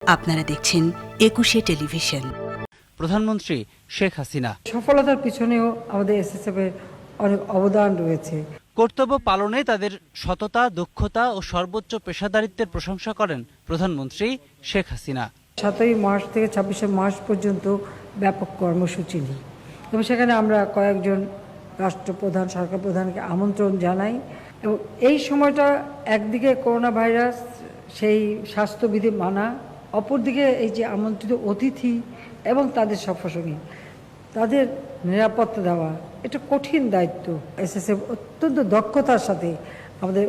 আপনারা দেখছেন ২১শে টেলিভিশন। প্রধানমন্ত্রী শেখ হাসিনা সফলতার পিছনেও আমাদের এসএসএফ এর অনেক অবদান রয়েছে। কর্তব্য পালনে তাদের সততা, দক্ষতা ও সর্বোচ্চ পেশাদারিত্বের প্রশংসা করেন প্রধানমন্ত্রী শেখ হাসিনা। ৭ই মার্চ থেকে ২৬শে মার্চ পর্যন্ত ব্যাপক কর্মসূচি নিই এবং সেখানে আমরা কয়েকজন রাষ্ট্রপ্রধান, সরকার প্রধানকে আমন্ত্রণ জানাই এবং এই সময়টা একদিকে করোনা ভাইরাস, সেই স্বাস্থ্যবিধি মানা, অপরদিকে এই যে আমন্ত্রিত অতিথি এবং তাদের সফরসঙ্গী, তাদের নিরাপত্তা দেওয়া, এটা কঠিন দায়িত্ব। এসএসএফ অত্যন্ত দক্ষতার সাথে আমাদের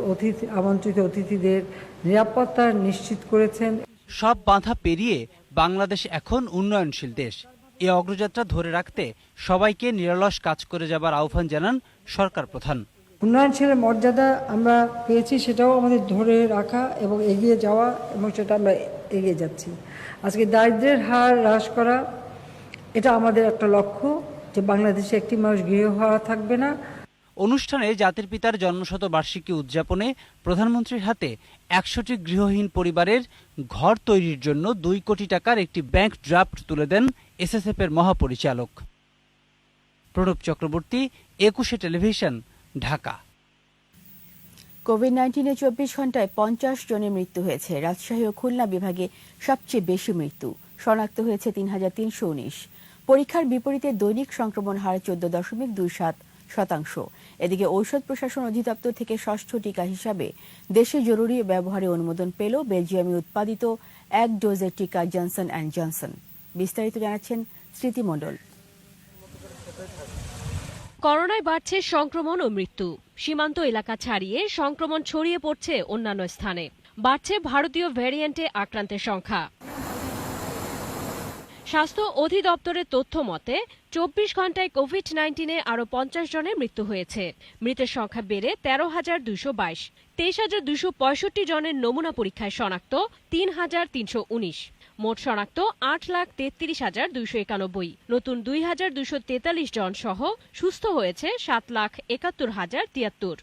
আমন্ত্রিত অতিথিদের নিরাপত্তা নিশ্চিত করেছেন। সব বাধা পেরিয়ে বাংলাদেশ এখন উন্নয়নশীল দেশ। এ অগ্রযাত্রা ধরে রাখতে সবাইকে নিরলস কাজ করে যাবার আহ্বান জানান সরকার প্রধান। উন্নয়নশীলের মর্যাদা আমরা পেয়েছি, সেটাও আমাদের ধরে রাখা এবং এগিয়ে যাওয়া, এবং সেটা আমরা এগিয়ে যাচ্ছি। আজকে দারিদ্র্যের হার হ্রাস করা, এটা আমাদের একটা লক্ষ্য, যে বাংলাদেশে একটি মানুষ গৃহহারা থাকবে না। অনুষ্ঠানে জাতির পিতার জন্মশতবার্ষিকী উদযাপনে প্রধানমন্ত্রীর হাতে ১০০টি গৃহহীন পরিবারের ঘর তৈরির জন্য ২ কোটি টাকার একটি ব্যাংক ড্রাফট তুলে দেন এসএসএফ এর মহাপরিচালক। প্রণব চক্রবর্তী, ২১শে টেলিভিশন, ঢাকা। কোভিড-১৯-এ ২৪ ঘন্টায় ৫০ জনের মৃত্যু হয়েছে। রাজশাহী ও খুলনা বিভাগে সবচেয়ে বেশি মৃত্যু, শনাক্ত হয়েছে ৩৩১৯। পরীক্ষার বিপরীতে দৈনিক সংক্রমণ হার ১৪.২৭%। এদিকে ঔষধ প্রশাসন অধিদপ্তর থেকে ষষ্ঠ টিকা হিসাবে দেশে জরুরি ব্যবহারে অনুমোদন পেল বেলজিয়ামে উৎপাদিত ১ ডোজের টিকা জনসন অ্যান্ড জনসন। বিস্তারিত জানাচ্ছেন স্মৃতি মণ্ডল। করোনায় বাড়ছে সংক্রমণ ও মৃত্যু। সীমান্ত এলাকা ছাড়িয়ে সংক্রমণ ছড়িয়ে পড়ছে অন্যান্য স্থানে। বাড়ছে ভারতীয় ভ্যারিয়েন্টে আক্রান্তের সংখ্যা। স্বাস্থ্য অধিদপ্তরের তথ্য মতে ২৪ ঘন্টায় কোভিড-১৯-এ আরও ৫০ জনের মৃত্যু হয়েছে। মৃতের সংখ্যা বেড়ে ১৩,২২২। ২৩,২৬৫ জনের নমুনা পরীক্ষায় শনাক্ত ৩,৩১৯। মোট শনাক্ত ৮,৩৩,২৯১। নতুন ২,২৪৩ জন সহ সুস্থ হয়েছে ৭,৭১,০৭৩।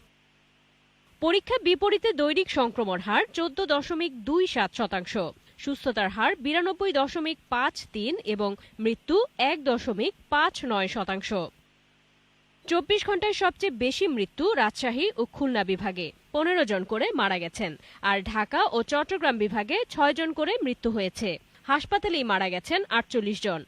পরীক্ষা বিপরীতে দৈনিক সংক্রমণ হার ১৪.২৭%। সুস্থতার হার ৯২.৫৩ এবং মৃত্যু ১.৫৯%। ২৪ ঘন্টায় সবচেয়ে বেশি মৃত্যু রাজশাহী ও খুলনা বিভাগে, ১৫ জন করে মারা গেছেন। আর ঢাকা ও চট্টগ্রাম বিভাগে ৬ জন করে মৃত্যু হয়েছে। হাসপাতালেই মারা গেছেন ৪৮ জন।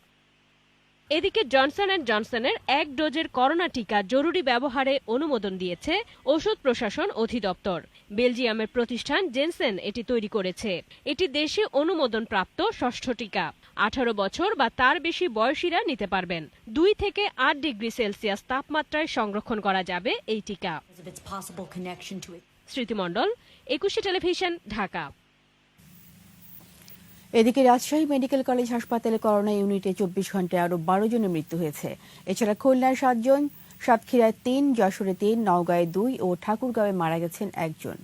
এদিকে জনসন অ্যান্ড জনসনের ১ ডোজের করোনা টিকা জরুরি ব্যবহারে অনুমোদন দিয়েছে ঔষধ প্রশাসন অধিদপ্তর। বেলজিয়ামের প্রতিষ্ঠান জেনসেন এটি তৈরি করেছে। এটি দেশে অনুমোদনপ্রাপ্ত ষষ্ঠ টিকা। ১৮ বছর বা তার বেশি বয়সীরা নিতে পারবেন। ২ থেকে ৮ ডিগ্রি সেলসিয়াস তাপমাত্রায় সংরক্ষণ করা যাবে এই টিকা। স্মৃতি মণ্ডল, ২১শে টেলিভিশন, ঢাকা। এদিকে রাজশাহী মেডিকেল কলেজ হাসপাতালে করোনা ইউনিটে ২৪ ঘন্টায় আরও ১২ জনের মৃত্যু হয়েছে। এছাড়া খুলনায় ৭ জন, সাতক্ষীরায় ৩, যশোরে ৩, নওগাঁয় ২ ও ঠাকুরগাঁওয়ে মারা গেছেন ১ জন।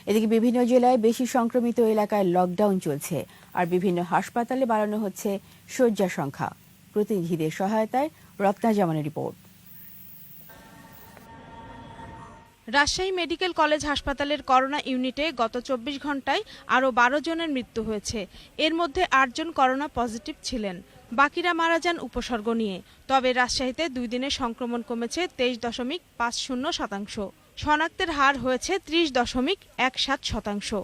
এদিকে বিভিন্ন জেলায় বেশি সংক্রমিত এলাকায় লকডাউন চলছে, আর বিভিন্ন হাসপাতালে বাড়ানো হচ্ছে শয্যা সংখ্যা। প্রতিনিধিদের সহায়তায় রত্না জামানের রিপোর্ট। রাজশাহী মেডিকেল কলেজ হাসপাতালের করোনা ইউনিটে গত ২৪ ঘন্টায় আরও ১২ জনের মৃত্যু হয়েছে। এর মধ্যে ৮ জন করোনা পজিটিভ ছিলেন, বাকিরা মারা যান উপসর্গ নিয়ে। তবে রাজশাহীতে ২ দিনে সংক্রমণ কমেছে ২৩.৫০%। শনাক্তের হার হয়েছে ৩০.১৭%।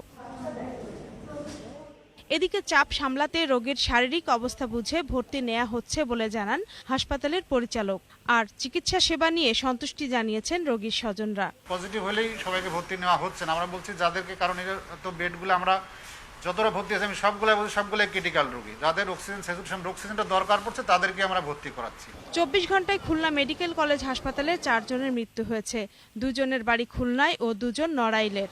এদিকে চাপ সামলাতে রোগীর শারীরিক অবস্থা বুঝে ভর্তি নেওয়া হচ্ছে বলে জানান হাসপাতালের পরিচালক। আর চিকিৎসা সেবা নিয়ে সন্তুষ্টি জানিয়েছেন রোগীর স্বজনরা। পজিটিভ হলেই সবাইকে ভর্তি নেওয়া হচ্ছে না। আমরা বলছি যাদেরকে, কারণ তো বেডগুলো আমরা যতটা ভর্তি আছে আমি সবগুলোই ক্রিটিক্যাল রোগী, যাদের অক্সিজেন স্যাচুরেশন অক্সিজেনটা দরকার পড়ছে তাদেরকে আমরা ভর্তি করাচ্ছি। ২৪ ঘন্টায় খুলনা মেডিকেল কলেজ হাসপাতালে ৪ জনের মৃত্যু হয়েছে। ২ জনের বাড়ি খুলনায় ও ২ জন নড়াইলের।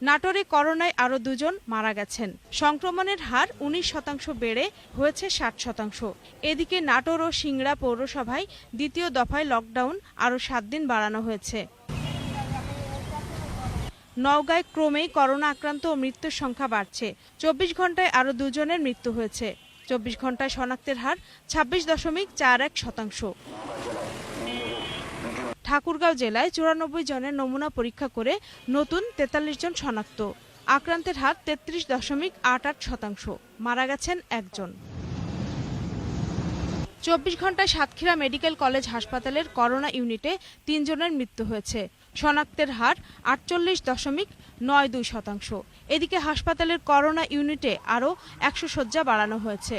নাটোরে করোনায় আরও ২ জন মারা গেছেন। সংক্রমণের হার ১৯% বেড়ে হয়েছে ৬০%। এদিকে নাটোর ও সিংড়া পৌরসভায় দ্বিতীয় দফায় লকডাউন আরও ৭ দিন বাড়ানো হয়েছে। নওগাঁয় ক্রমেই করোনা আক্রান্ত ও মৃত্যুর সংখ্যা বাড়ছে। ২৪ ঘন্টায় আরও ২ জনের মৃত্যু হয়েছে। ২৪ ঘন্টায় শনাক্তের হার ২৬.৪১%। ঠাকুরগাঁও জেলায় ৯৪ জনের নমুনা পরীক্ষা করে নতুন ৪৩ জন শনাক্ত। আক্রান্তের হার 33.88%। মারা গেছেন একজন। 24 ঘন্টায় সাতক্ষীরা মেডিকেল কলেজ হাসপাতালের করোনা ইউনিটে 3 জনের মৃত্যু হয়েছে। শনাক্তের হার 48.92%। এদিকে হাসপাতালের করোনা ইউনিটে আরও 100 শয্যা বাড়ানো হয়েছে।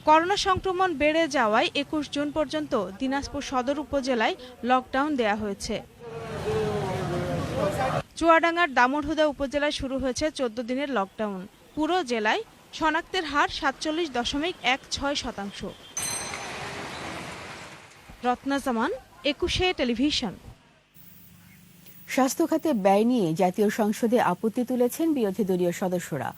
করোনা সংক্রমণ বেড়ে যাওয়ায় 21 জুন পর্যন্ত দিনাজপুর সদর উপজেলায় লকডাউন দেয়া হয়েছে। চুয়াডাঙ্গার দামুড়হুদা উপজেলায় শুরু হয়েছে 14 দিনের লকডাউন। পুরো জেলায় শনাক্তের হার 47.16%। রত্না জামান, 21 টেলিভিশন। স্বাস্থ্য খাতে ব্যয় নিয়ে জাতীয় সংসদে আপত্তি তুলেছেন বিরোধী দলীয় সদস্যরা।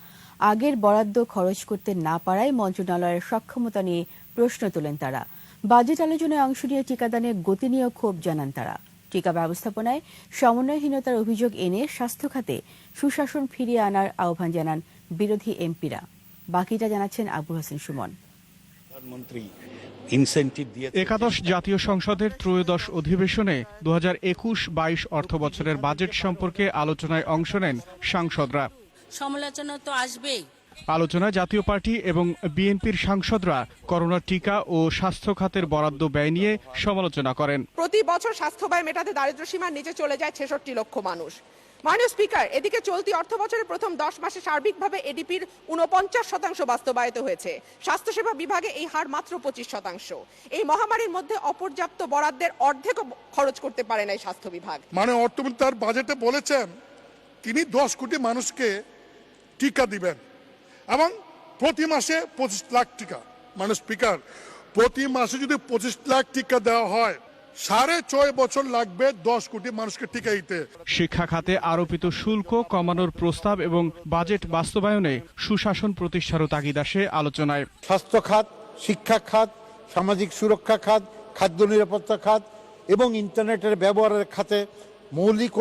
আগের বরাদ্দ খরচ করতে না পারায় মন্ত্রণালয়ের সক্ষমতা নিয়ে প্রশ্ন তোলেন তারা। বাজেট আলোচনায় অংশ নিয়ে টিকাদানের গতি নিয়েও ক্ষোভ জানান তারা। টিকা ব্যবস্থাপনায় সমন্বয়হীনতার অভিযোগ এনে স্বাস্থ্য খাতে সুশাসন ফিরিয়ে আনার আহ্বান জানান বিরোধী এমপিরা। বাকিটা জানাচ্ছেন আবু হাসান সুমন। একাদশ জাতীয় সংসদের ত্রয়োদশ অধিবেশনে 2021-22 অর্থবছরের বাজেট সম্পর্কে আলোচনায় অংশ নেন সাংসদরা। সমালোচনা তো আসবেই। আলোচনায় জাতীয় পার্টি এবং বিএনপির সাংসদরা করোনা টিকা ও স্বাস্থ্য খাতের বরাদ্দ ব্যয় নিয়ে সমালোচনা করেন। প্রতি বছর স্বাস্থ্য ব্যয় মেটাতে দারিদ্র্যসীমার নিচে চলে যায় 66 লক্ষ মানুষ। মাননীয় স্পিকার, এদিকে চলতি অর্থ বছরের প্রথম 10 মাসে সার্বিকভাবে এডিপির 49% বাস্তবায়িত হয়েছে। স্বাস্থ্যসেবা বিভাগে এই হার মাত্র 25%। এই মহামারীর মধ্যে অপর্যাপ্ত বরাদ্দের অর্ধেক খরচ করতে পারে না স্বাস্থ্য বিভাগ। মাননীয় অর্থমন্ত্রী তার বাজেটে বলেছেন তিনি 10 কোটি মানুষকে টিকা দিবেন এবং প্রতি মাসে 25 লাখ টিকা। মাননীয় স্পিকার, প্রতি মাসে যদি 25 লাখ টিকা দেওয়া হয় 6.5 বছর লাগবে 10 কোটি মানুষকে টিকা দিতে। শিক্ষা খাতে আরোপিত শুল্ক কমানোর প্রস্তাব এবং বাজেট বাস্তবায়নে সুশাসন প্রতিষ্ঠারও তাগিদ আসে আলোচনায়। স্বাস্থ্য খাত, শিক্ষা খাত, সামাজিক সুরক্ষা খাত, খাদ্য নিরাপত্তা খাত এবং ইন্টারনেটের ব্যবহারের খাতে মৌলিক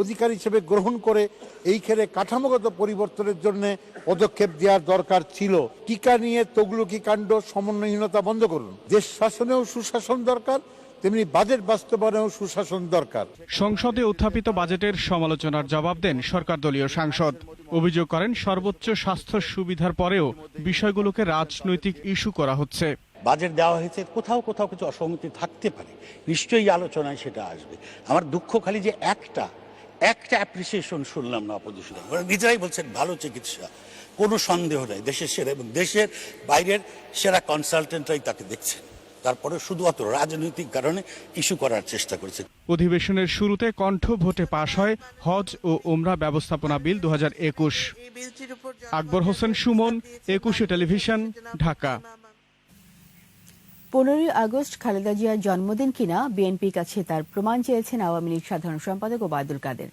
অধিকার হিসেবে গ্রহণ করে এই ক্ষেত্রে কাঠামোগত পরিবর্তনের জন্য পদক্ষেপ দেওয়ার দরকার ছিল। টিকা নিয়ে তগলুকি কাণ্ড, সমন্বয়হীনতা বন্ধ করুন। দেশ শাসনেও সুশাসন দরকার, তেমনি বাজেট বাস্তবায়নেও সুশাসন দরকার। সংসদে উত্থাপিত বাজেটের সমালোচনার জবাব দেন সরকার দলীয় সাংসদ। অভিযোগ করেন সর্বোচ্চ স্বাস্থ্য সুবিধার পরেও বিষয়গুলোকে রাজনৈতিক ইস্যু করা হচ্ছে। বাজেট দেওয়া হয়েছে, কোথাও কোথাও কিছু অসঙ্গতি থাকতে পারে, নিশ্চয়ই আলোচনায় সেটা আসবে। আমার দুঃখ খালি যে একটা অ্যাপ্রিসিয়েশন শুনলাম না অপোজিশন। নিজেরাই বলছেন ভালো চিকিৎসা, কোনো সন্দেহ নেই, দেশের সেরা এবং দেশের বাইরের সেরা কনসালটেন্টরাই তাকে দেখছেন। তারপরে শুধুমাত্র রাজনৈতিক কারণে ইস্যু করার চেষ্টা করেছে। অধিবেশনের শুরুতে কণ্ঠ ভোটে পাশ হয় হজ ও ওমরা ব্যবস্থাপনা বিল 2021। আকবর হোসেন সুমন, 21 টেলিভিশন, ঢাকা। 15 আগস্ট খালেদা জিয়ার জন্মদিন কিনা বিএনপির কাছে তার প্রমাণ চেয়েছেন আওয়ামী লীগ সাধারণ সম্পাদক ওবায়দুল কাদের।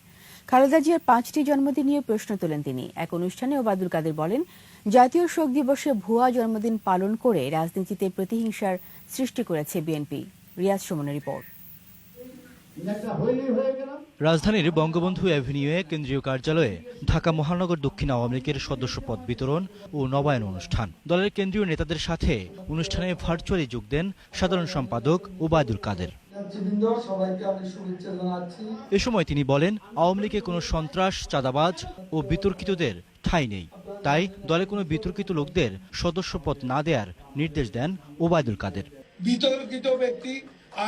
খালেদা জিয়ার 5টি জন্মদিন নিয়ে প্রশ্ন তোলেন তিনি। এক অনুষ্ঠানে ওবায়দুল কাদের বলেন, জাতীয় শোক দিবসে ভুয়া জন্মদিন পালন করে রাজনীতিতে প্রতিহিংসার সৃষ্টি করেছে বিএনপি। রিয়াজ সুমনের রিপোর্ট। রাজধানীর বঙ্গবন্ধু অ্যাভিনিউয়ে কেন্দ্রীয় কার্যালয়ে ঢাকা মহানগর দক্ষিণ আওয়ামী লীগের সদস্যপদ বিতরণ ও নবায়ন অনুষ্ঠান। দলের কেন্দ্রীয় নেতাদের সাথে অনুষ্ঠানে ভার্চুয়ালি যোগ দেন সাধারণ সম্পাদক ওবায়দুল কাদের। এ সময় তিনি বলেন, আওয়ামী লীগে কোনো সন্ত্রাস, চাঁদাবাজ ও বিতর্কিতদের ঠাঁই নেই। তাই দলে কোনো বিতর্কিত লোকদের সদস্যপদ না দেওয়ার নির্দেশ দেন ওবায়দুল কাদের। বিতর্কিত ব্যক্তি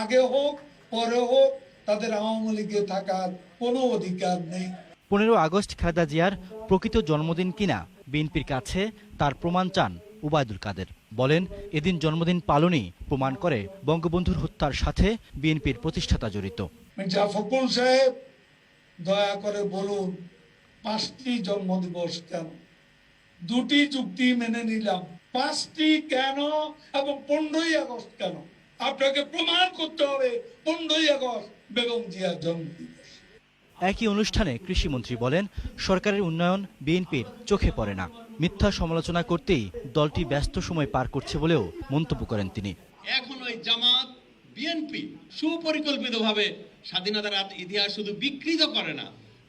আগে হোক পরে হোক তাদের আওয়ামী লীগে থাকার কোনো অধিকার নেই। 15 আগস্ট খালেদা জিয়ার প্রকৃত জন্মদিন কিনা বিএনপির কাছে তার প্রমাণ চান ওবায়দুল কাদের। বলেন, এদিন জন্মদিন পালনই প্রমাণ করে বঙ্গবন্ধুর হত্যার সাথে বিএনপির প্রতিষ্ঠাতা জড়িত। মির্জা ফখরুল সাহেব, দয়া করে বলুন 5টি জন্মদিবস কেন? 2টি যুক্তি মেনে নিলাম, 5টি কেন এবং 15ই আগস্ট কেন? আপনাকে প্রমাণ করতে হবে 15ই আগস্ট বেগম জিয়ার জন্মদিবস। একই অনুষ্ঠানে কৃষিমন্ত্রী বলেন, সরকারের উন্নয়ন বিএনপির চোখে পড়ে না। মিথ্যা সমালোচনা করতেই দলটি ব্যস্ত সময় পার করছে বলেও মন্তব্য করেন তিনি। এখন ওই জামাত বিএনপি সুপরিকল্পিতভাবে স্বাধীনতার ইতিহাস শুধু বিকৃত করে না,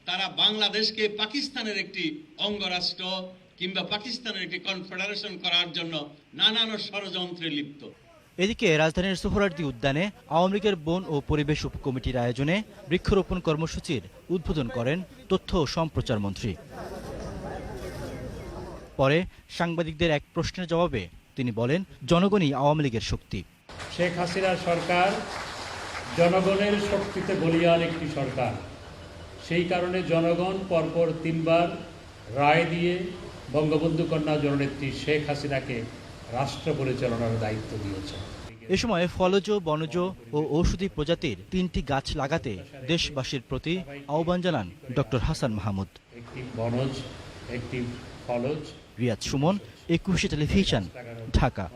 তারা বাংলাদেশকে পাকিস্তানের একটি অঙ্গরাষ্ট্র কিংবা পাকিস্তানের একটি কনফেডারেশন করার জন্য নানান ষড়যন্ত্রে লিপ্ত। এদিকে রাজধানীর সোহরাওয়ার্দী উদ্যানে আওয়ামী লীগের বন ও পরিবেশ উপকমিটির আয়োজনে বৃক্ষরোপণ কর্মসূচির উদ্বোধন করেন তথ্য ও সম্প্রচার মন্ত্রী। পরে সাংবাদিকদের এক প্রশ্নের জবাবে তিনি বলেন, জনগণই আওয়ামী লীগের শক্তি। শেখ হাসিনার সরকার জনগণের শক্তিতে বলীয়ান একটি সরকার। সেই কারণে জনগণ পরপর 3 বার রায় দিয়ে বঙ্গবন্ধু কন্যা জননেত্রী শেখ হাসিনাকে রাষ্ট্র পরিচালনার দায়িত্ব দিয়েছে। এ সময় ফলজ, বনজ ও ঔষধি প্রজাতির 3টি গাছ লাগাতে দেশবাসীর প্রতি আহ্বান জানান ডক্টর হাসান মাহমুদ। একটি বনজ, একটি ফলজ। রিয়াদ সুমন, একুশে টেলিভিশন, ঢাকা।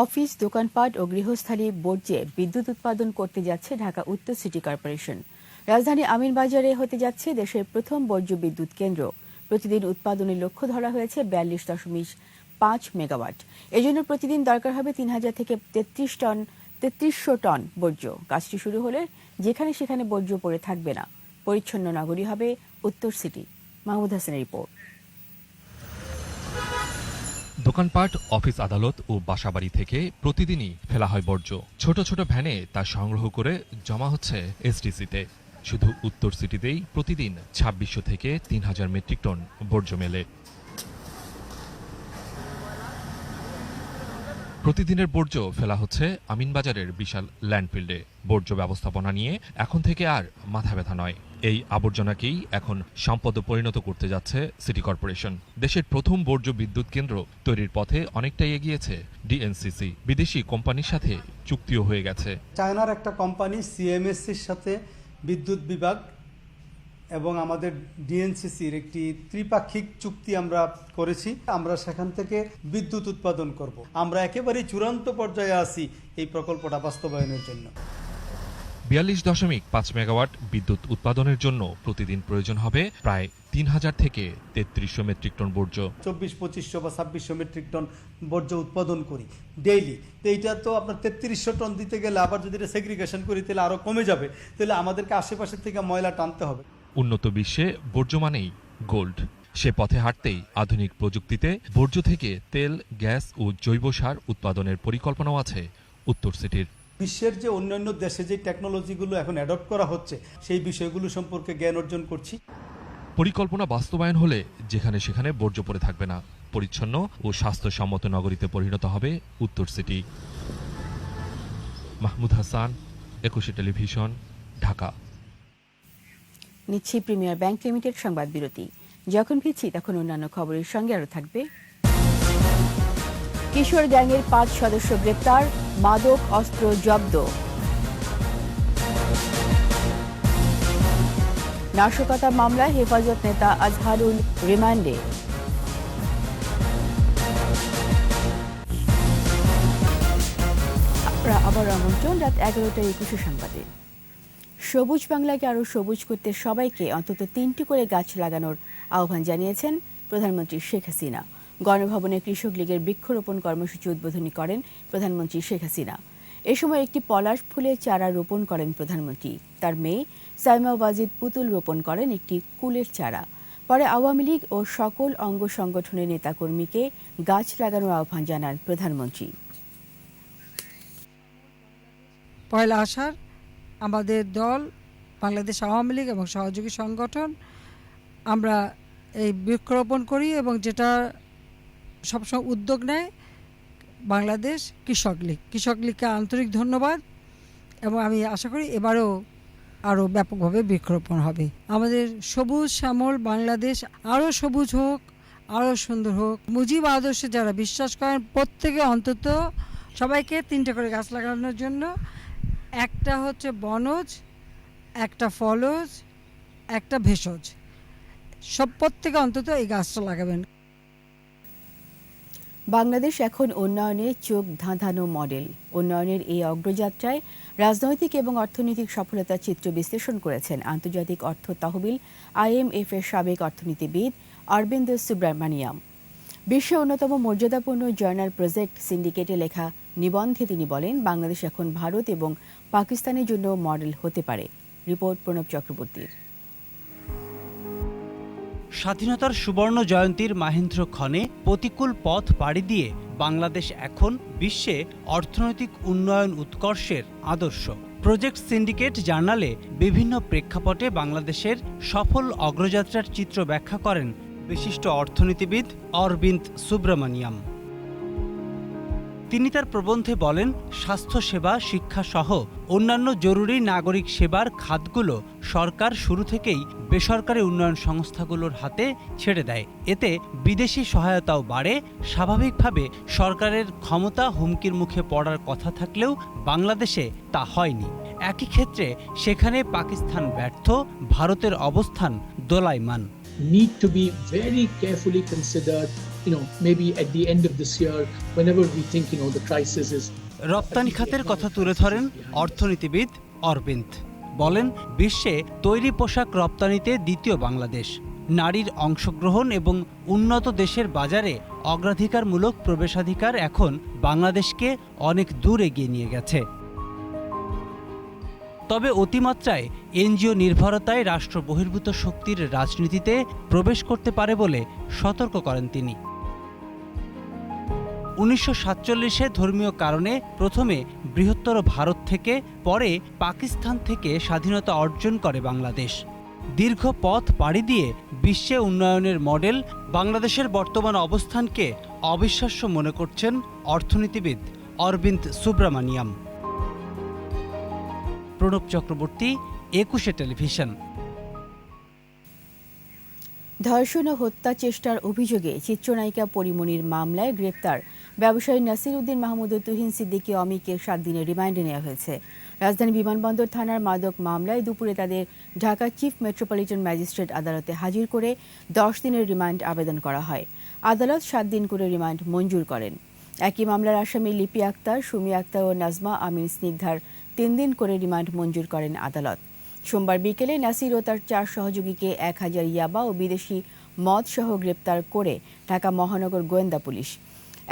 অফিস, দোকানপাট ও গৃহস্থালী বর্জ্যে বিদ্যুৎ উৎপাদন করতে যাচ্ছে ঢাকা উত্তর সিটি কর্পোরেশন। রাজধানী আমিনবাজারে হতে যাচ্ছে দেশের প্রথম বর্জ্য বিদ্যুৎ কেন্দ্র। প্রতিদিন উৎপাদনের লক্ষ্য ধরা হয়েছে 42.5 মেগাওয়াট। এজন্য প্রতিদিন দরকার হবে 3000 থেকে 3300 টন বর্জ্য। কাজটি শুরু হলে যেখানে সেখানে বর্জ্য পড়ে থাকবে না। পরিচ্ছন্ন নগরী হবে উত্তর সিটি। মাহমুদ হাসানের রিপোর্ট। দোকানপাট, অফিস, আদালত ও বাসাবাড়ি থেকে প্রতিদিনই ফেলা হয় বর্জ্য। ছোট ছোট ভ্যানে তা সংগ্রহ করে জমা হচ্ছে এসডিসিতে। শুধু উত্তর সিটিতেই প্রতিদিন 2600 থেকে 3000 মেট্রিক টন বর্জ্য মেলে। প্রতিদিনের বর্জ্য ফেলা হচ্ছে আমিনবাজারের বিশাল ল্যান্ডফিল্ডে। বর্জ্য ব্যবস্থাপনা নিয়ে এখন থেকে আর মাথা ব্যথা নয়। এই আবর্জনাকেই এখন সম্পদে পরিণত করতে যাচ্ছে সিটি কর্পোরেশন। দেশের প্রথম বর্জ্য বিদ্যুৎ কেন্দ্র তৈরির পথে অনেকটাই এগিয়েছে ডিএনসিসি। বিদেশি কোম্পানির সাথে চুক্তিও হয়ে গেছে। চায়নার একটা কোম্পানি সিএমএসসির সাথে বিদ্যুৎ বিভাগ এবং আমাদের ডিএনসিসির একটি ত্রিপাক্ষিক চুক্তি আমরা করেছি। আমরা সেখান থেকে বিদ্যুৎ উৎপাদন করব। আমরা একেবারেই চূড়ান্ত পর্যায়ে আছি এই প্রকল্পটা বাস্তবায়নের জন্য। 42.5 মেগাওয়াট বিদ্যুৎ উৎপাদনের জন্য প্রতিদিন প্রয়োজন হবে প্রায় 3000 থেকে 3300 মেট্রিক টন বর্জ্য। 2400-2500 বা 2600 মেট্রিক টন বর্জ্য উৎপাদন করি ডেইলি। তো এইটা তো আপনার 3300 টন দিতে গেলে আবার যদি এটা সেগ্রিগেশন করি তাহলে আরো কমে যাবে। তাহলে আমাদেরকে আশেপাশে থেকে ময়লা টানতে হবে। উন্নত বিশ্বে বর্জ্য মানেই গোল্ড। সে পথে হাঁটতেই আধুনিক প্রযুক্তিতে বর্জ্য থেকে তেল, গ্যাস ও জৈব সার উৎপাদনের পরিকল্পনাও আছে উত্তর সিটির। বিশ্বের যে অন্যান্য দেশে যে টেকনোলজিগুলো এখন অ্যাডপ্ট করা হচ্ছে সেই বিষয়গুলো সম্পর্কে জ্ঞান অর্জন করছি। পরিকল্পনা বাস্তবায়ন হলে যেখানে সেখানে বর্জ্য পড়ে থাকবে না। পরিচ্ছন্ন ও স্বাস্থ্যসম্মত নগরীতে পরিণত হবে উত্তর সিটি। মাহমুদ হাসান, একুশে টেলিভিশন, ঢাকা। নিচ্ছি প্রিমিয়ার ব্যাংক লিমিটেড সংবাদ বিরতি। যখন ফিরছি তখন অন্যান্য খবরের সঙ্গে আরো থাকবে। কিশোর গ্যাংয়ের 5 সদস্য গ্রেপ্তার, মাদক অস্ত্র জব্দ। নাশকতা মামলায় হেফাজত নেতা আজহারুল রিমান্ডে। আবার আমন্ত্রণ রাত 11টায় 21 সংবাদে। সবুজ বাংলাকে আরও সবুজ করতে সবাইকে অন্তত 3টি করে গাছ লাগানোর আহ্বান জানিয়েছেন প্রধানমন্ত্রী শেখ হাসিনা। গণভবনে কৃষক লীগের বৃক্ষরোপণ কর্মসূচি উদ্বোধনী করেন প্রধানমন্ত্রী শেখ হাসিনা। এ সময় একটি পলাশ ফুলের চারা রোপণ করেন প্রধানমন্ত্রী। তার মেয়ে সাইমা ওয়াজিদ পুতুল রোপণ করেন একটি কুলের চারা। পরে আওয়ামী লীগ ও সকল অঙ্গ সংগঠনের নেতাকর্মীকে গাছ লাগানোর আহ্বান জানান প্রধানমন্ত্রী। পয়লা আষাঢ় আমাদের দল, বাংলাদেশ আওয়ামী লীগ এবং সহযোগী সংগঠন আমরা এই বৃক্ষরোপণ করি এবং যেটা সবসময় উদ্যোগ নেয় বাংলাদেশ কৃষক লীগ। কৃষক লীগকে আন্তরিক ধন্যবাদ এবং আমি আশা করি এবারেও আরও ব্যাপকভাবে বৃক্ষরোপণ হবে। আমাদের সবুজ শ্যামল বাংলাদেশ আরও সবুজ হোক, আরও সুন্দর হোক। মুজিব আদর্শে যারা বিশ্বাস করেন প্রত্যেকে অন্তত সবাইকে 3টে করে গাছ লাগানোর জন্য, একটা হচ্ছে বনজ, একটা ফলজ, একটা ভেষজ, সব প্রত্যেকে অন্তত এই গাছটা লাগাবেন। বাংলাদেশ এখন উন্নয়নের চোখ ধাঁধানো মডেল। উন্নয়নের এই অগ্রযাত্রায় রাজনৈতিক এবং অর্থনৈতিক সফলতার চিত্র বিশ্লেষণ করেছেন আন্তর্জাতিক অর্থ তহবিল IMF এর সাবেক অর্থনীতিবিদ অরবিন্দ সুব্রামানিয়াম। বিশ্বের অন্যতম মর্যাদাপূর্ণ জার্নাল প্রজেক্ট সিন্ডিকেটে লেখা নিবন্ধে তিনি বলেন, বাংলাদেশ এখন ভারত এবং পাকিস্তানের জন্য মডেল হতে পারে। রিপোর্ট প্রণব চক্রবর্তীর। স্বাধীনতার সুবর্ণ জয়ন্তীর মাহেন্দ্রক্ষণে প্রতিকূল পথ পাড়ি দিয়ে বাংলাদেশ এখন বিশ্বে অর্থনৈতিক উন্নয়ন উৎকর্ষের আদর্শ। প্রজেক্ট সিন্ডিকেট জার্নালে বিভিন্ন প্রেক্ষাপটে বাংলাদেশের সফল অগ্রযাত্রার চিত্র ব্যাখ্যা করেন বিশিষ্ট অর্থনীতিবিদ অরবিন্দ সুব্রমণিয়াম। তিনি তার প্রবন্ধে বলেন, স্বাস্থ্যসেবা, শিক্ষা সহ অন্যান্য জরুরি নাগরিক সেবার খাতগুলো সরকার শুরু থেকেই বেসরকারি উন্নয়ন সংস্থাগুলোর হাতে ছেড়ে দেয়। এতে বিদেশি সহায়তাও বাড়ে। স্বাভাবিকভাবে সরকারের ক্ষমতা হুমকির মুখে পড়ার কথা থাকলেও বাংলাদেশে তা হয়নি। একই ক্ষেত্রে সেখানে পাকিস্তান ব্যর্থ, ভারতের অবস্থান দোলাইমান। Need to be very carefully considered, maybe at the end of this year, whenever we think, the crisis is. রপ্তানি খাতের কথা তুলে ধরেন অর্থনীতিবিদ অরবিন্দ। বলেন, বিশ্বে তৈরি পোশাক রপ্তানিতে দ্বিতীয় বাংলাদেশ। নারীর অংশগ্রহণ এবং উন্নত দেশের বাজারে অগ্রাধিকারমূলক প্রবেশাধিকার এখন বাংলাদেশকে অনেক দূর এগিয়ে নিয়ে গেছে। তবে অতিমাত্রায় এনজিও নির্ভরতায় রাষ্ট্র বহির্ভূত শক্তির রাজনীতিতে প্রবেশ করতে পারে বলে সতর্ক করেন তিনি। 1947-এ ধর্মীয় কারণে প্রথমে বৃহত্তর ভারত থেকে, পরে পাকিস্তান থেকে স্বাধীনতা অর্জন করে বাংলাদেশ। দীর্ঘ পথ পাড়ি দিয়ে বিশ্বে উন্নয়নের মডেল বাংলাদেশের বর্তমান অবস্থানকে অবিশ্বাস্য মনে করছেন অর্থনীতিবিদ অরবিন্দ সুব্রমণিয়াম। প্রণব চক্রবর্তী, একুশে টেলিভিশন। ধর্ষণ ও হত্যা চেষ্টার অভিযোগে চিত্রনায়িকা পরিমণির মামলায় গ্রেপ্তার ব্যবসায়ী নাসির উদ্দিন মাহমুদ ও তুহিন সিদ্দিকী অমিকে 7 দিনের রিমান্ডে নেওয়া হয়েছে। রাজধানী বিমানবন্দর থানার মাদক মামলায় দুপুরে তাদের ঢাকা চিফ মেট্রোপলিটন ম্যাজিস্ট্রেট আদালতে হাজির করে 10 দিনের রিমান্ড আবেদন করা হয়। আদালত 7 দিন করে রিমান্ড মঞ্জুর করেন। একই মামলার আসামি লিপি আক্তার, সুমি আক্তার ও নাজমা আমিন স্নিগ্ধার 3 দিন করে রিমান্ড মঞ্জুর করেন আদালত। সোমবার বিকেলে নাসির ও তার 4 সহযোগীকে 1000 ইয়াবা ও বিদেশি মদ সহ গ্রেপ্তার করে ঢাকা মহানগর গোয়েন্দা পুলিশ।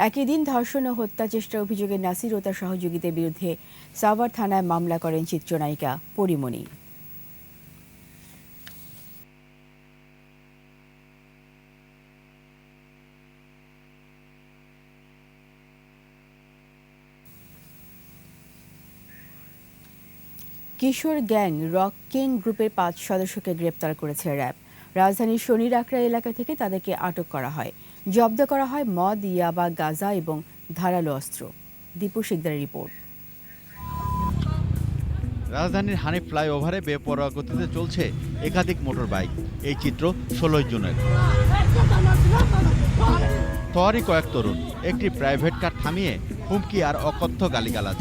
একই দিন ধর্ষণ ও হত্যা চেষ্টার অভিযোগে নাসির ও তার সহযোগীদের বিরুদ্ধে সাভার থানায় মামলা করেন চিত্রনায়িকা পরিমণি। কিশোর গ্যাং রক কিং গ্রুপের 5 সদস্যকে গ্রেপ্তার করেছে র্যাব। রাজধানীর শনির আকড়া এলাকা থেকে তাদেরকে আটক করা হয়। জব্দ করা হয় মদ, ইয়াবা, গাঁজা এবং ধারালো অস্ত্র। দীপু শিকদারের রিপোর্ট। রাজধানীর হানিফ ফ্লাইওভারে বেপরোয়া গতিতে চলছে একাধিক মোটর বাইক। এই চিত্র 16 জুনের। তরি কয়েক তরুণ একটি প্রাইভেট কার থামিয়ে হুমকি আর অকথ্য গালিগালাজ।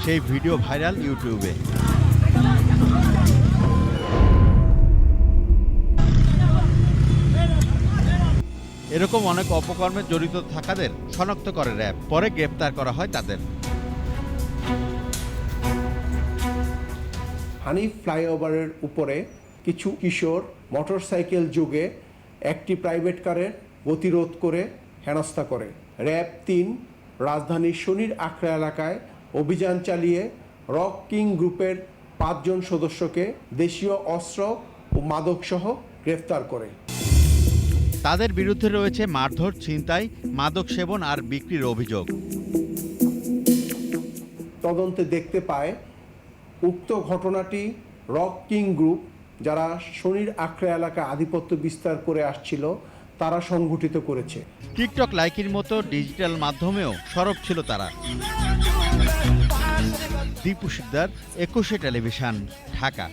সেই ভিডিও ভাইরাল ইউটিউবে। এরকম অনেক অপকর্মে জড়িত থাকাদের শনাক্ত করে র্যাব, পরে গ্রেপ্তার করা হয় তাদের। হানিফ ফ্লাইওভারের উপরে কিছু কিশোর মোটরসাইকেল যোগে একটি প্রাইভেট কারের গতিরোধ করে হেনস্থা করে। র্যাব 3 রাজধানীর শনির আকড়া এলাকায় অভিযান চালিয়ে রক কিং গ্রুপের 5 জন সদস্যকে দেশীয় অস্ত্র ও মাদকসহ গ্রেফতার করে। তাদের বিরুদ্ধে রয়েছে মারধর, ছিনতাই, মাদক সেবন আর বিক্রির অভিযোগ। তদন্তে দেখতে পায় উক্ত ঘটনাটি রক কিং গ্রুপ, যারা শনির আকড়া এলাকায় আধিপত্য বিস্তার করে আসছিল, তারা সংগঠিত করেছে। টিকটক লাইকির মতো ডিজিটাল মাধ্যমেও সরব ছিল তারা। দীপু শিকদার, একুশে টেলিভিশন, ঢাকা।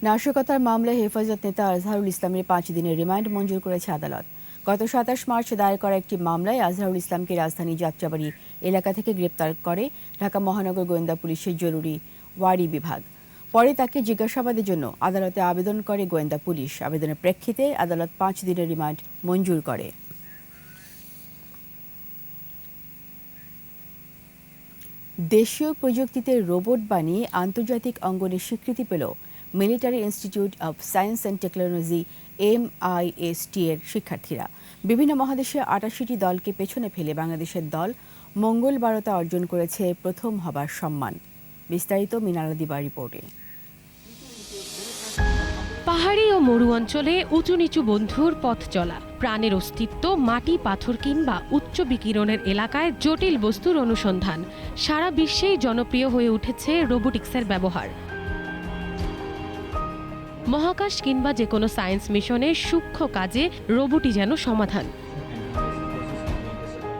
নাশকতার মামলায় হেফাজত নেতা আজহারুল ইসলামের 5 দিনের রিমান্ড মঞ্জুর করেছে আদালত। গত 27 মার্চ দায়ের করা একটি মামলায় আজহারুল ইসলামকে রাজধানী যাত্রাবাড়ি এলাকা থেকে গ্রেপ্তার করে ঢাকা মহানগর গোয়েন্দা পুলিশের জরুরি ওয়ারি বিভাগ। পরে তাকে জিজ্ঞাসাবাদের জন্য আদালতে আবেদন করে গোয়েন্দা পুলিশ। আবেদনের প্রেক্ষিতে আদালত 5 দিনের রিমান্ড মঞ্জুর করে। দেশীয় প্রযুক্তিতে রোবট বানিয়ে আন্তর্জাতিক অঙ্গনে স্বীকৃতি পেল military institute of science and technology MIST এর শিক্ষার্থীরা। বিভিন্ন মহাদেশে 88টি দলকে পেছনে ফেলে বাংলাদেশের দল মঙ্গলবারতা অর্জন করেছে প্রথম হবার সম্মান। বিস্তারিত মিনারা দিবার রিপোর্টে। পাহাড়ি ও মরু অঞ্চলে উঁচু নিচু বন্ধুর পথ চলা, প্রাণের অস্তিত্ব, মাটি, পাথর কিংবা উচ্চ বিকিরণের এলাকায় জটিল বস্তুর অনুসন্ধান। সারা বিশ্বেই জনপ্রিয় হয়ে উঠেছে রোবোটিক্সের ব্যবহার। মহাকাশ কিংবা যে কোনো সায়েন্স মিশনে সূক্ষ্ম কাজে রোবটই যেন সমাধান।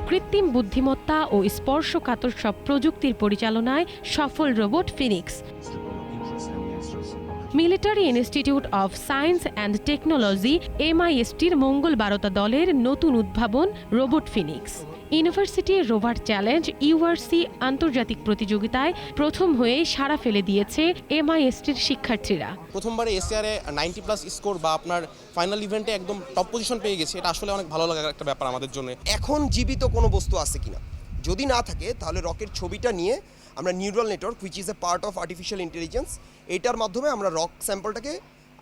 কৃত্রিম বুদ্ধিমত্তা ও স্পর্শকাতর সব প্রযুক্তির পরিচালনায় সফল robot Phoenix. Military Institute of Science and Technology MISTর মঙ্গল বারতা দলের নতুন উদ্ভাবন robot Phoenix. University Rover Challenge URC আন্তর্জাতিক প্রতিযোগিতায় প্রথম হয়ে সাড়া ফেলে দিয়েছে MISTর শিক্ষার্থীরা। প্রথমবারে এসআরে 90+ স্কোর বা আপনার ফাইনাল ইভেন্টে একদম টপ পজিশন পেয়ে গেছে, এটা আসলে অনেক ভালো লাগার একটা ব্যাপার আমাদের জন্য। এখন জীবিত কোনো বস্তু আছে কিনা, যদি না থাকে তাহলে রকের ছবিটা নিয়ে আমরা neural network which is a part of artificial intelligence, এটার মাধ্যমে আমরা রক স্যাম্পলটাকে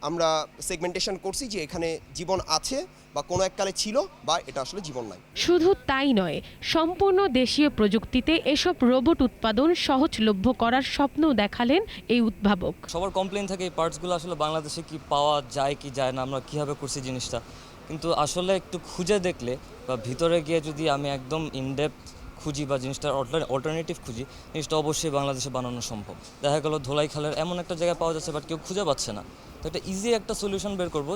আমরা সেগমেন্টেশন করছি যে এখানে জীবন আছে বা কোনো এককালে ছিল বা এটা আসলে জীবন নাই। শুধু তাই নয়, সম্পূর্ণ দেশীয় প্রযুক্তিতে এসব রোবট উৎপাদন সহজলভ্য করার স্বপ্নও দেখালেন এই উদ্ভাবক। সবার কমপ্লেইন থাকে এই পার্টসগুলো আসলে বাংলাদেশে কি পাওয়া যায় কি যায় না, আমরা কীভাবে করছি জিনিসটা, কিন্তু আসলে একটু খুঁজে দেখলে বা ভিতরে গিয়ে যদি আমি একদম ইনডেপথ খুঁজি বা জিনিসটার অল্টারনেটিভ খুঁজি, জিনিসটা অবশ্যই বাংলাদেশে বানানো সম্ভব। দেখা গেল ধোলাইখালের এমন একটা জায়গায় পাওয়া যাচ্ছে বাট কেউ খুঁজে পাচ্ছে না, তো এটা ইজি একটা সলিউশন বের করবো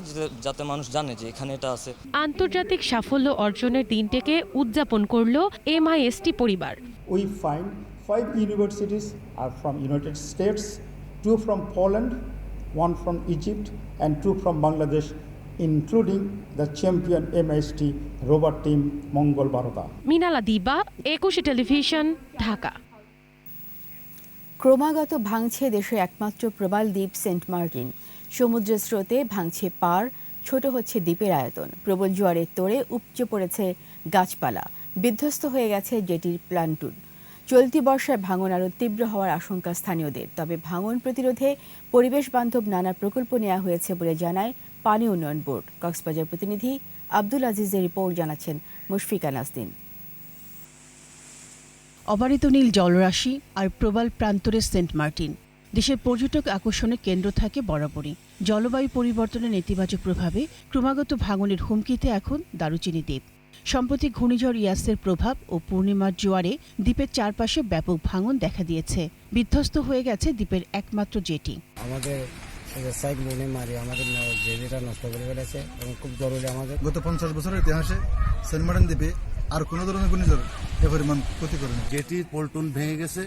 যাতে মানুষ জানে যে এখানে এটা আছে। আন্তর্জাতিক সাফল্য অর্জনের দিনটিকে উদযাপন করলো MIST পরিবার। We find 5 universities are from United States, 2 from Poland, 1 from Egypt and 2 from Bangladesh, including the champion MIST robot team Mongol Barota. মিনালা দিবা, 21 টেলিভিশন, ঢাকা। ক্রমাগত ভাঙছে দেশের একমাত্র প্রবাল দ্বীপ সেন্ট মার্টিন। সমুদ্রের স্রোতে ভাঙছে পাড়, ছোট হচ্ছে দ্বীপের আয়তন। প্রবল জোয়ারের তোড়ে উপচে পড়েছে গাছপালা, বিধ্বস্ত হয়ে গেছে জেটির প্লান্টুন। চলতি বর্ষায় ভাঙন আরও তীব্র হওয়ার আশঙ্কা স্থানীয়দের। তবে ভাঙন প্রতিরোধে পরিবেশ বান্ধব নানা প্রকল্প নেওয়া হয়েছে বলে জানায় পানি উন্নয়ন বোর্ড। কক্সবাজার প্রতিনিধি আব্দুল আজিজের রিপোর্ট জানাচ্ছেন মুশফিকা নাজনীন। অবারিত নীল জলরাশি আর প্রবাল প্রান্তরের সেন্ট মার্টিন দেশের পর্যটক আকর্ষণের কেন্দ্র থাকে বরাবরই। জলবায়ু পরিবর্তনের নেতিবাচক প্রভাবে ক্রমাগত ভাঙনের হুমকিতে এখন দারুচিনি দ্বীপ। সম্প্রতি ঘূর্ণিঝড় ইয়াসের প্রভাব ও পূর্ণিমার জোয়ারে দ্বীপের চারপাশে ব্যাপক ভাঙন দেখা দিয়েছে। বিধ্বস্ত হয়ে গেছে দ্বীপের একমাত্র জেটি। আমাদের সাইক্লোনে মারি আমাদের জেটিটা নষ্ট করে ফেলেছে এবং খুব জরুরি আমাদের। গত 50 বছরের ইতিহাসে সেন্ট মার্টিন দ্বীপে আর কোনো ধরনের ঘূর্ণিঝড় এ পরিমাণ ক্ষতি করেনি। জেটির পল্টন ভেঙে গেছে,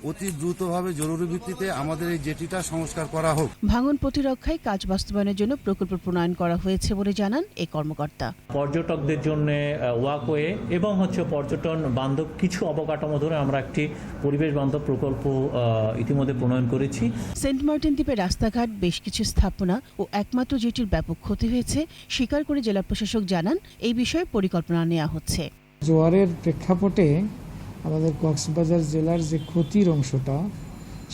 অতি দ্রুতভাবে জরুরি ভিত্তিতে আমাদের এই জেটিটা সংস্কার করা হোক। ভাঙন প্রতিরক্ষায় কাজ বাস্তবায়নের জন্য প্রকল্প প্রণয়ন করা হয়েছে বলে জানান এই কর্মকর্তা। পর্যটকদের জন্য ওয়াকওয়ে এবং পর্যটন বান্ধব কিছু অবকাঠামো ধরে আমরা একটি পরিবেশ বান্ধব প্রকল্প ইতিমধ্যে প্রণয়ন করেছি। সেন্ট মার্টিন দ্বীপের রাস্তাঘাট, বেশ কিছু স্থাপনা ও একমাত্র জেটির ব্যাপক ক্ষতি হয়েছে স্বীকার করে জেলা প্রশাসক জানান এই বিষয়ে পরিকল্পনা নেওয়া হচ্ছে। জোয়ারের প্রেক্ষাপটে আমাদের কক্সবাজার জেলার যে ক্ষতির অংশটা,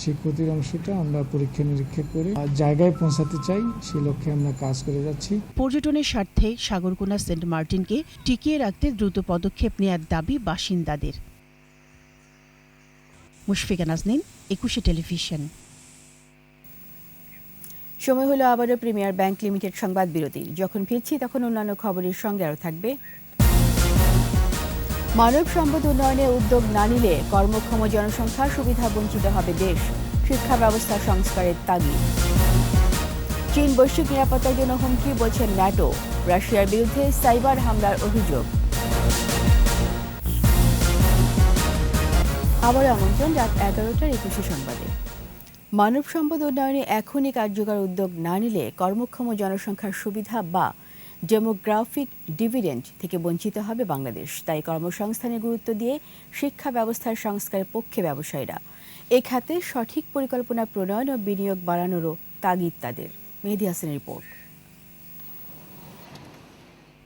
সেই ক্ষতির অংশটা আমরা পরীক্ষা নিরীক্ষা করে জায়গায় পৌঁছাতে চাই, সেই লক্ষ্যে আমরা কাজ করে যাচ্ছি। পর্যটনের স্বার্থে সাগরকোনা সেন্ট মার্টিনকে টিকিয়ে রাখতে দ্রুত পদক্ষেপ নেওয়ার দাবি বাসিন্দাদের। মুশফিকা নাজনীন, 21 টেলিভিশন। সময় হলো আবারও প্রিমিয়ার ব্যাংক লিমিটেড সংবাদ বিরতি। যখন ফিরছি তখন অন্যান্য খবরের সঙ্গে আরও থাকবে। মানব সম্পদ উন্নয়নে উদ্যোগ না নিলে কর্মক্ষম জনসংখ্যা সুবিধা বঞ্চিত হবে দেশ। শিক্ষা ব্যবস্থা সংস্কারের তাগিদ। চীন বৈশ্বিক নিরাপত্তার জন্য হুমকি বলছেন ন্যাটো। রাশিয়ার বিরুদ্ধে সাইবার হামলার অভিযোগ। আবার আমন্ত্রণ রাত 11টার 21 সংবাদে। মানব সম্পদ উন্নয়নে এখনই কার্যকর উদ্যোগ না নিলে কর্মক্ষম জনসংখ্যার সুবিধা বা ডেমোগ্রাফিক ডিভিডেন্ড থেকে বঞ্চিত হবে বাংলাদেশ। তাই কর্মসংস্থানে গুরুত্ব দিয়ে শিক্ষা ব্যবস্থার সংস্কারের পক্ষে ব্যবসায়ীরা। এই খাতে সঠিক পরিকল্পনা প্রণয়ন ও বিনিয়োগ বাড়ানোরও তাগিদ তাদের। মেহেদী হাসানের রিপোর্ট।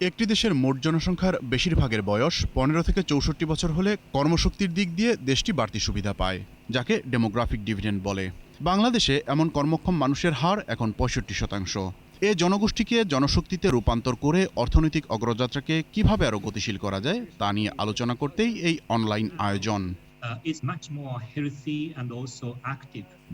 একটি দেশের মোট জনসংখ্যার বেশিরভাগের বয়স 15 থেকে 64 বছর হলে কর্মশক্তির দিক দিয়ে দেশটি বাড়তি সুবিধা পায়, যাকে ডেমোগ্রাফিক ডিভিডেন্ড বলে। বাংলাদেশে এমন কর্মক্ষম মানুষের হার এখন 65%। এ জনগোষ্ঠীকে জনশক্তিতে রূপান্তর করে অর্থনৈতিক অগ্রযাত্রাকে কিভাবে আরও গতিশীল করা যায় তা নিয়ে আলোচনা করতেই এই অনলাইন আয়োজন।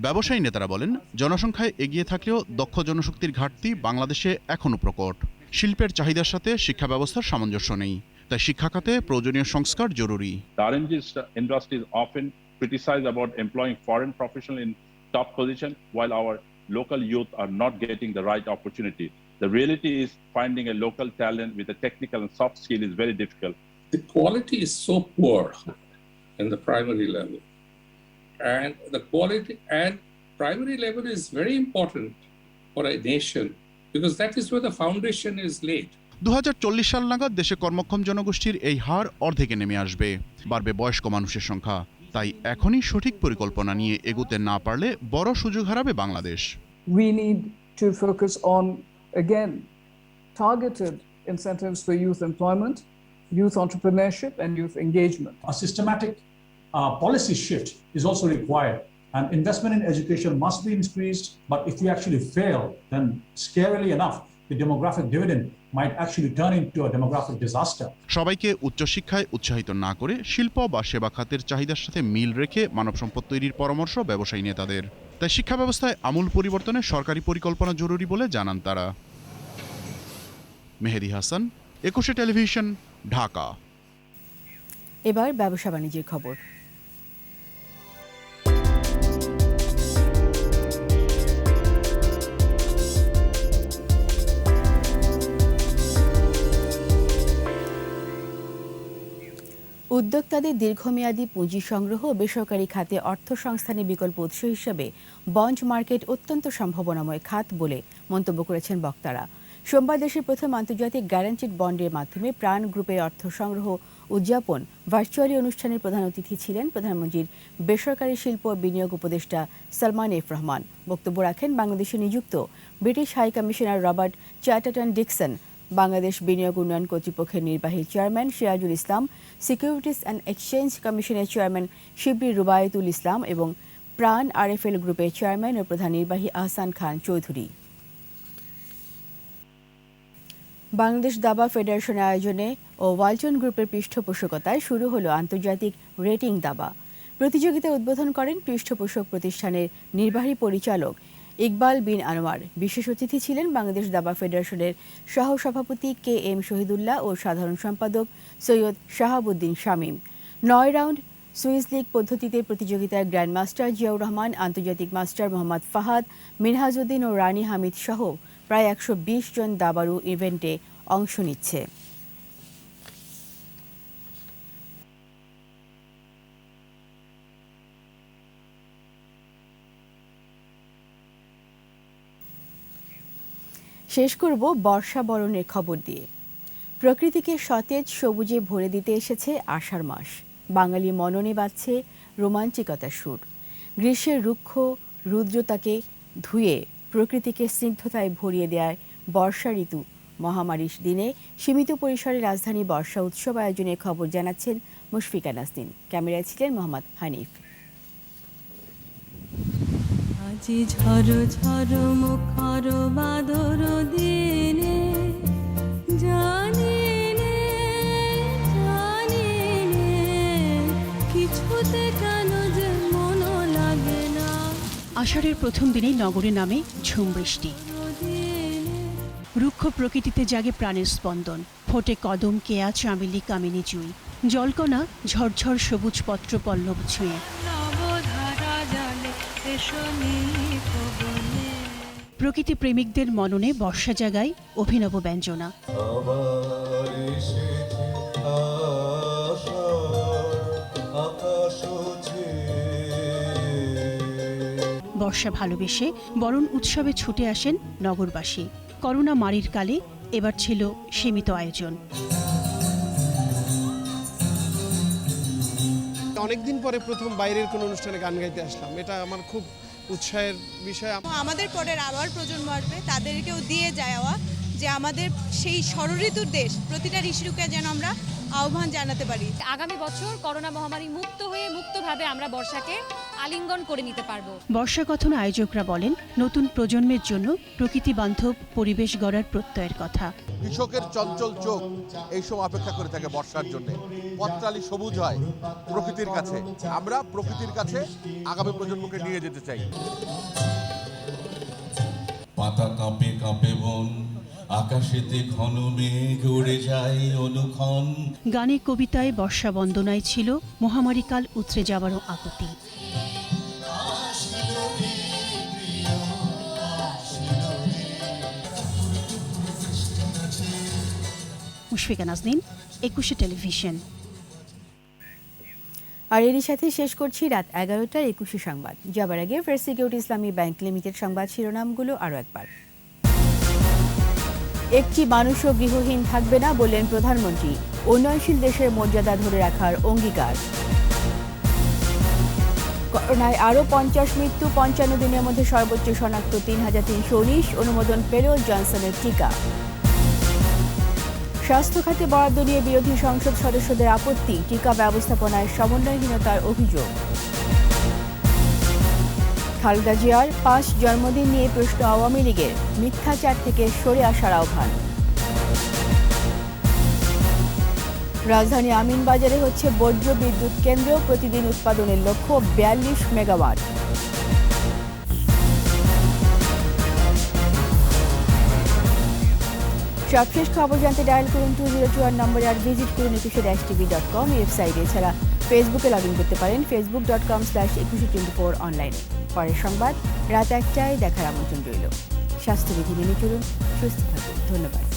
ব্যবসায়ী নেতারা বলেন, জনসংখ্যায় এগিয়ে থাকলেও দক্ষ জনশক্তির ঘাটতি বাংলাদেশে এখনও প্রকট। শিল্পের চাহিদার সাথে শিক্ষা ব্যবস্থার সামঞ্জস্য নেই, তাই শিক্ষা খাতে প্রয়োজনীয় সংস্কার জরুরি। The RNG industry is often criticized about employing foreign professionals in top position, while our local youth are not getting the right opportunity. The reality is finding a local talent with a technical and soft skill is very difficult. The quality is so poor in the primary level, and the quality and primary level is very important for a nation because that is where the foundation is laid. 2040 সাল নাগাদ দেশে কর্মক্ষম জনগোষ্ঠীর এই হার অর্ধেকে নেমে আসবে, বাড়বে বয়স্ক মানুষের সংখ্যা। তাই এখনই সঠিক পরিকল্পনা নিয়ে এগোতে না পারলে বড় সুযোগ হারাবে Bangladesh. We need to focus on, again, targeted incentives for youth employment, youth entrepreneurship, and youth engagement. A systematic policy shift is also required, and investment in education must be increased. But if we actually fail, then scarily enough, the demographic dividend might actually turn into a demographic disaster. সবাইকে উচ্চশিক্ষায় উৎসাহিত না করে শিল্প বা সেবা খাতের চাহিদার সাথে মিল রেখে মানব সম্পদ তৈরির পরামর্শ ব্যবসায়ী নেতাদের। তাই শিক্ষা ব্যবস্থায় আমূল পরিবর্তনে সরকারি পরিকল্পনা জরুরি বলে জানান তারা। মেহেদি হাসান, 21 টেলিভিশন, ঢাকা। এবার ব্যবসা বাণিজ্যের খবর। উদ্যোক্তাদের দীর্ঘমেয়াদী পুঁজি সংগ্রহ ও বেসরকারি খাতে অর্থ সংস্থানের বিকল্প উৎস হিসেবে বন্ড মার্কেট অত্যন্ত সম্ভাবনাময় খাত বলে মন্তব্য করেছেন বক্তারা। সোমবার দেশের প্রথম আন্তর্জাতিক গ্যারান্টিড বন্ডের মাধ্যমে প্রাণ গ্রুপের অর্থ সংগ্রহ উদযাপন ভার্চুয়ালি অনুষ্ঠানের প্রধান অতিথি ছিলেন প্রধানমন্ত্রীর বেসরকারি শিল্প ও বিনিয়োগ উপদেষ্টা সালমান এফ রহমান। বক্তব্য রাখেন বাংলাদেশে নিযুক্ত British high commissioner Robert Chatterton Dixon, Bangladesh বিনিয়োগ উন্নয়ন কর্তৃপক্ষের নির্বাহী chairman Sirajul Islam, securities and exchange কমিশনের চেয়ারম্যান শিবলি রুবায়েতুল ইসলাম এবং প্রাণ আরএফএল গ্রুপের চেয়ারম্যান ও প্রধান নির্বাহী আহসান খান চৌধুরী। বাংলাদেশ দাবা ফেডারেশনের আয়োজনে ও ওয়ালটন গ্রুপের পৃষ্ঠপোষকতায় শুরু হলো আন্তর্জাতিক রেটিং দাবা প্রতিযোগিতা। উদ্বোধন করেন পৃষ্ঠপোষক প্রতিষ্ঠানের নির্বাহী পরিচালক ইকবাল বিন আনোয়ার। বিশেষ অতিথি ছিলেন বাংলাদেশ দাবা ফেডারেশনের সহসভাপতি কে এম শহীদুল্লাহ ও সাধারণ সম্পাদক Syed Shahabuddin Shamim. 9 round Swiss league পদ্ধতিতে প্রতিযোগিতায় গ্র্যান্ড মাস্টার জিয়াউর রহমান, আন্তর্জাতিক মাস্টার মোহাম্মদ ফাহাদ, মিনহাজউদ্দিন ও রানী হামিদ সহ প্রায় 120 জন দাবাড়ু ইভেন্টে অংশ নিচ্ছে। শেষ করব বর্ষা বরণের খবর দিয়ে। প্রকৃতিকে সতেজ সবুজে ভরে দিতে এসেছে আষাঢ় মাস। বাঙালি মননে বাজছে রোমাঞ্চিকতার সুর। গ্রীষ্মের রুক্ষ রুদ্রতাকে ধুয়ে প্রকৃতিকে স্নিগ্ধতায় ভরিয়ে দেয় বর্ষা ঋতু। মহামারীর দিনে সীমিত পরিসরে রাজধানী বর্ষা উৎসব আয়োজনের খবর জানাচ্ছেন মুশফিকা নাসরিন। ক্যামেরায় ছিলেন মোহাম্মদ হানিফ। আজি ঝড় ঝড় মুখর বাদর দিনে জানি নে কিছুতে কেন যে মন লাগে না। আষাঢ়ের প্রথম দিনেই নগরে নামে ঝুম বৃষ্টি। রুক্ষ প্রকৃতিতে জাগে প্রাণের স্পন্দন। ফোটে কদম, কেয়া, চামেলি, কামিনী জুই। জলকণা ঝরঝর সবুজ পত্র পল্লব ছুঁয়ে। প্রকৃতি প্রেমিকদের মননে বর্ষা জাগায় অভিনব ব্যঞ্জনা। বর্ষা ভালোবেসে বরণ উৎসবে ছুটে আসেন নগরবাসী। করোনা মারির কালে এবার ছিল সীমিত আয়োজন। অনেকদিন পরে প্রথম বাইরের কোনো অনুষ্ঠানে গান গাইতে আসলাম, এটা আমার খুব উৎসাহের বিষয়। আমাদের পরের আবার প্রজন্ম আসবে, তাদেরকেও দিয়ে যাওয়া যে আমাদের সেই ষড়ঋতুর দেশ, প্রতিটা ঋতুকে যেন আমরা আহ্বান জানাতে পারি। আগামী বছর করোনা মহামারী মুক্ত হয়ে মুক্তভাবে আমরা বর্ষাকে আলিঙ্গন করে নিতে পারবো। বর্ষা কথন আয়োজকরা বলেন, নতুন প্রজন্মের জন্য প্রকৃতি বান্ধব পরিবেশ গড়ার প্রত্যয়ের কথা। কৃষকের চঞ্চল চোখ এই সময় অপেক্ষা করে থাকে বর্ষার জন্য। পত্রালি সবুজ হয় প্রকৃতির কাছে, আমরা প্রকৃতির কাছে আগামী প্রজন্মকে নিয়ে যেতে চাই। পাতা কাঁপে কাঁপে বন, আকাশেতে ঘন মেঘ উড়ে যায় অনুক্ষণ। গানে কবিতায় বর্ষা বন্দনায় ছিল মহামারীকাল উতরে যাবারও আকুতি। মুশফিকা নাজনীন, 21 টেলিভিশন। আর এরই সাথে শেষ করছি রাত 11টার 21 সংবাদ। যাবার আগে ফার্স্ট সিকিউরিটি ইসলামী ব্যাংক লিমিটেড সংবাদ শিরোনামগুলো আরও একবার। একটি মানুষও গৃহহীন থাকবে না বললেন প্রধানমন্ত্রী। উন্নয়নশীল দেশের মর্যাদা ধরে রাখার অঙ্গীকার। করোনায় আরও 50 মৃত্যু, 55 দিনের মধ্যে সর্বোচ্চ শনাক্ত 3319। অনুমোদন পেল জনসনের টিকা। স্বাস্থ্য খাতে বরাদ্দ নিয়ে বিরোধী সংসদ সদস্যদের আপত্তি। টিকা ব্যবস্থাপনায় সমন্বয়হীনতার অভিযোগ। খালেদা জিয়ার 5 জন্মদিন নিয়ে প্রশ্ন আওয়ামী লীগের। মিথ্যাচার থেকে সরে আসার আহ্বান। রাজধানী আমিনবাজারে হচ্ছে বজ্র বিদ্যুৎ কেন্দ্র। প্রতিদিন উৎপাদনের লক্ষ্য 42 মেগাওয়াট। সবশেষ খবর জানতে ডায়াল করুন 2021 নম্বরে আর ভিজিট করুন 21-tv.com ওয়েবসাইটে। এছাড়া ফেসবুকে লগ ইন করতে পারেন facebook.com/2124 অনলাইনে। পরের সংবাদ রাত 1টায় দেখার আমন্ত্রণ রইল। স্বাস্থ্যবিধি মেনে চলুন, সুস্থ থাকুন। ধন্যবাদ।